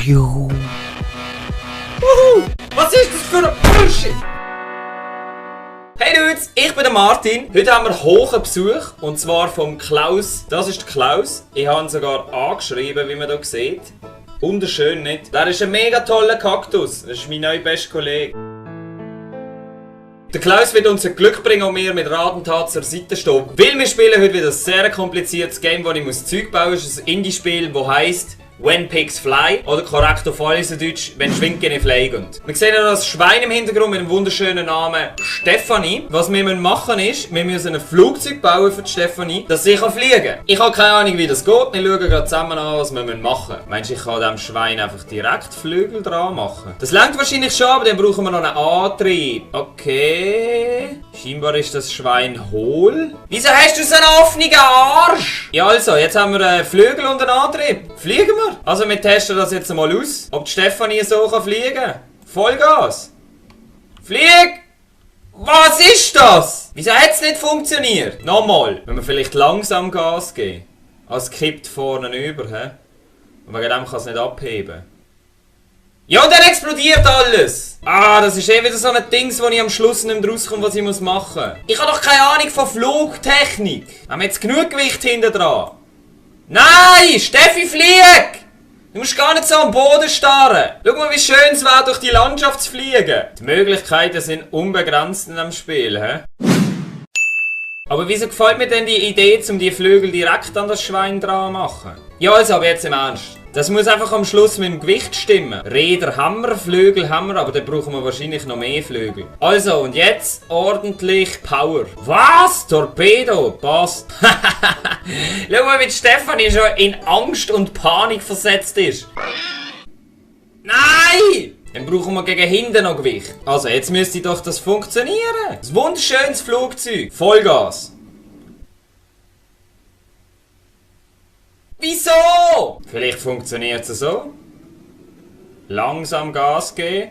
Juhu. Was ist das für ein Bullshit? Hey Dudes, ich bin der Martin. Heute haben wir hohen Besuch und zwar vom Klaus. Das ist der Klaus. Ich habe ihn sogar angeschrieben, wie man hier sieht. Wunderschön, nicht? Der ist ein mega toller Kaktus. Das ist mein neuer bester Kollege. Der Klaus wird uns ein Glück bringen und mir mit Rat und Tat zur Seite stehen. Weil wir spielen heute wieder ein sehr kompliziertes Game, wo ich Zeug bauen muss. Es ist ein Indie-Spiel, das heisst When Pigs Fly, oder korrekt auf alles in Deutsch, wenn Schwinken fliegen. Wir sehen ja das Schwein im Hintergrund mit dem wunderschönen Namen Stefanie. Was wir machen ist, wir müssen ein Flugzeug bauen für die Stefanie, dass sie fliegen kann. Ich habe keine Ahnung, wie das geht. Wir schauen gerade zusammen an, was wir machen müssen. Meinst du, ich kann dem Schwein einfach direkt Flügel dran machen? Das langt wahrscheinlich schon, aber dann brauchen wir noch einen Antrieb. Okay. Scheinbar ist das Schwein hohl. Wieso hast du so einen offenen Arsch? Ja also, jetzt haben wir einen Flügel und einen Antrieb. Fliegen wir? Also wir testen das jetzt mal aus, ob die Stefanie so fliegen kann. Vollgas! Flieg! Was ist das? Wieso hat es nicht funktioniert? Nochmal, wenn wir vielleicht langsam Gas geben. Es kippt vorne über, hä? Und wegen dem kann es nicht abheben. Ja, und dann explodiert alles! Ah, das ist wieder so ein Ding, wo ich am Schluss nicht mehr rauskomme, was ich machen muss. Ich habe doch keine Ahnung von Flugtechnik. Haben wir jetzt genug Gewicht hinten dran? Nein! Steffi, flieg! Du musst gar nicht so am Boden starren. Schau mal, wie schön es wäre, durch die Landschaft zu fliegen. Die Möglichkeiten sind unbegrenzt in diesem Spiel, hä? Aber wieso gefällt mir denn die Idee, um die Flügel direkt an das Schwein dran zu machen? Ja, also, aber jetzt im Ernst. Das muss einfach am Schluss mit dem Gewicht stimmen. Räder haben wir, Flügel haben wir, aber dann brauchen wir wahrscheinlich noch mehr Flügel. Also, und jetzt ordentlich Power. Was? Torpedo? Passt. Schau mal, wie Stefanie schon in Angst und Panik versetzt ist. Nein! Dann brauchen wir gegen hinten noch Gewicht. Also, jetzt müsste doch das funktionieren. Ein wunderschönes Flugzeug. Vollgas. Wieso? Vielleicht funktioniert es so. Langsam Gas geben.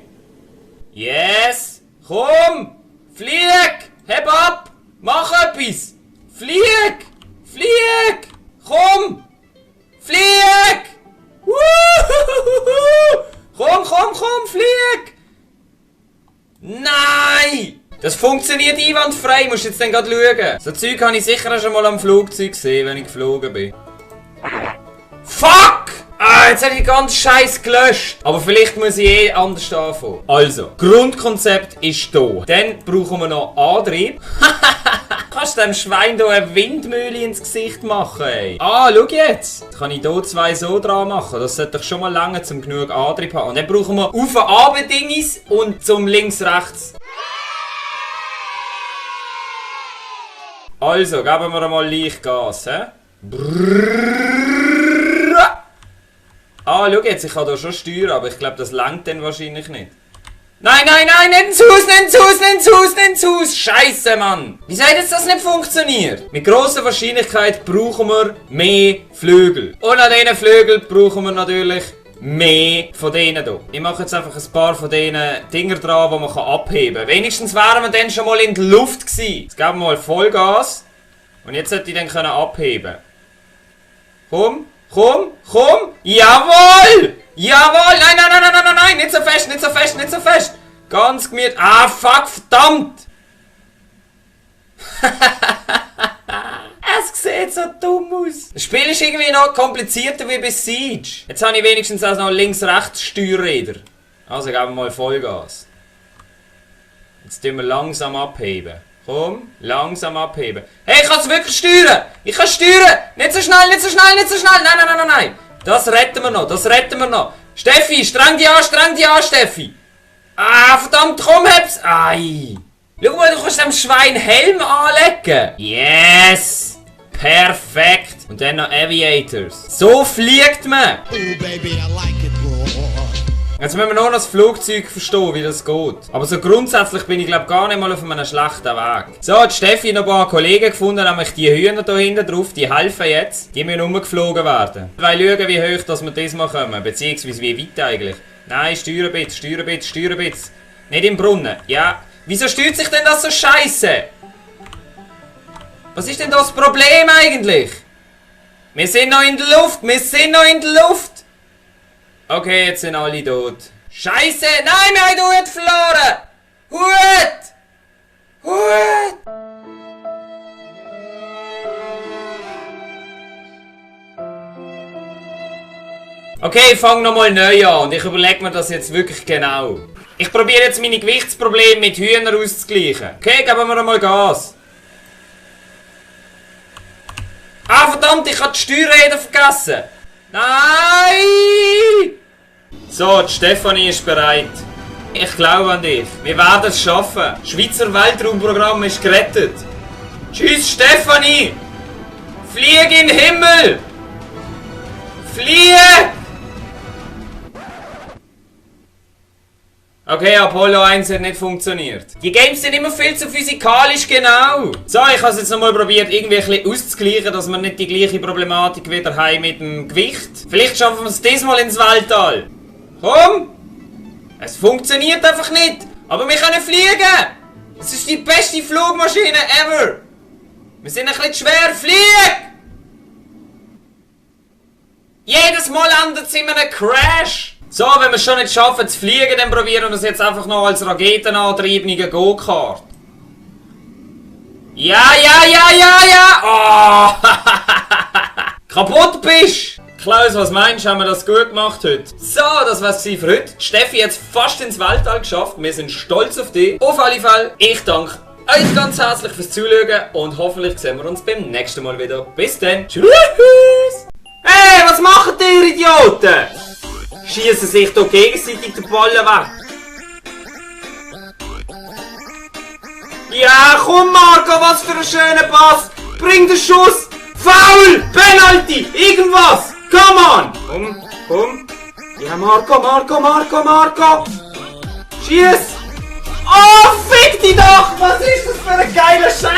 Yes! Komm! Flieg! Heb ab! Mach etwas! Flieg! Flieg! Komm! Flieg! Komm, flieg! Nein! Das funktioniert einwandfrei, musst jetzt dann gerade schauen. So Zeug habe ich sicher schon mal am Flugzeug gesehen, wenn ich geflogen bin. Fuck! Ah, jetzt habe ich ganz Scheiß gelöscht. Aber vielleicht muss ich anders anfangen. Also, Grundkonzept ist hier. Dann brauchen wir noch Antrieb. Kannst du dem Schwein hier eine Windmühle ins Gesicht machen, ey? Ah, schau jetzt. Jetzt kann ich hier zwei so dran machen. Das sollte doch schon mal lange, um genug Antrieb zu haben. Und dann brauchen wir auf- und Ab-Dinges und zum links-rechts. Also, geben wir mal leicht Gas, hä? Ah, schau jetzt, ich kann hier schon steuern, aber ich glaube, das langt dann wahrscheinlich nicht. Nein, nicht ins Haus! Scheiße, Mann! Wieso hat jetzt das nicht funktioniert? Mit grosser Wahrscheinlichkeit brauchen wir mehr Flügel. Und an diesen Flügeln brauchen wir natürlich mehr von denen hier. Ich mache jetzt einfach ein paar von diesen Dinger dran, die man abheben kann. Wenigstens wären wir dann schon mal in der Luft gewesen. Jetzt geben wir mal Vollgas. Und jetzt sollte ich dann abheben. Komm! Jawohl! Jawohl! Nein! Nicht so fest! Ganz gemütlich. Ah, fuck, verdammt! Es sieht so dumm aus. Das Spiel ist irgendwie noch komplizierter wie bei Siege. Jetzt habe ich wenigstens auch noch links-rechts Steuerräder. Also geben wir mal Vollgas. Jetzt tun wir langsam abheben. Komm, langsam abheben. Hey, ich kann es wirklich steuern! Ich kann steuern! Nicht so schnell! Nein! Das retten wir noch! Steffi, streng dich an, Steffi! Ah, verdammt, komm, heb's! Ei! Schau mal, du kannst dem Schwein Helm anlegen! Yes! Perfekt! Und dann noch Aviators. So fliegt man! Oh baby, I like it raw. Jetzt müssen wir nur noch das Flugzeug verstehen, wie das geht. Aber so grundsätzlich bin ich glaube gar nicht mal auf einem schlechten Weg. So, hat Steffi noch ein paar Kollegen gefunden, nämlich die Hühner da hinten drauf, die helfen jetzt. Die müssen umgeflogen werden. Wir wollen schauen, wie hoch dass wir diesmal kommen, beziehungsweise wie weit eigentlich. Nein, steuern bitte. Nicht im Brunnen. Ja. Wieso steuert sich denn das so scheiße? Was ist denn das Problem eigentlich? Wir sind noch in der Luft! Okay, jetzt sind alle tot. Scheiße! Nein, wir haben Hut verloren! Hut! Hut! Okay, ich fange nochmal neu an und ich überlege mir das jetzt wirklich genau. Ich probiere jetzt meine Gewichtsprobleme mit Hühnern auszugleichen. Okay, geben wir einmal Gas. Ah, verdammt, ich habe die Steuerräder vergessen. Nein! So, die Stefanie ist bereit. Ich glaube an dich. Wir werden es schaffen. Das Schweizer Weltraumprogramm ist gerettet. Tschüss, Stefanie! Flieg in den Himmel! Flieg! Okay, Apollo 1 hat nicht funktioniert. Die Games sind immer viel zu physikalisch genau. So, ich habe es jetzt nochmal probiert, irgendwie ein bisschen auszugleichen, dass wir nicht die gleiche Problematik wieder haben mit dem Gewicht. Vielleicht schaffen wir es diesmal ins Weltall. Komm! Es funktioniert einfach nicht. Aber wir können fliegen. Es ist die beste Flugmaschine ever. Wir sind ein bisschen schwer. Flieg! Jedes Mal landet es in einem Crash. So, wenn wir es schon nicht schaffen zu fliegen, dann probieren wir es jetzt einfach noch als raketenantriebene Go-Kart. Ja! Oh! Kaputt bist! Klaus, was meinst du, haben wir das gut gemacht heute? So, das war's für heute. Steffi hat es fast ins Weltall geschafft. Wir sind stolz auf dich. Auf alle Fälle, ich danke euch ganz herzlich fürs Zuschauen und hoffentlich sehen wir uns beim nächsten Mal wieder. Bis dann. Tschüss! Hey, was macht ihr Idioten? Schießen sich hier gegenseitig den Ballen weg. Ja, komm Marco, was für ein schöner Pass. Bring den Schuss. Foul, Penalty, irgendwas. Come on. Komm. Ja, Marco. Schieß. Oh, fick dich doch. Was ist das für ein geiler Scheiß.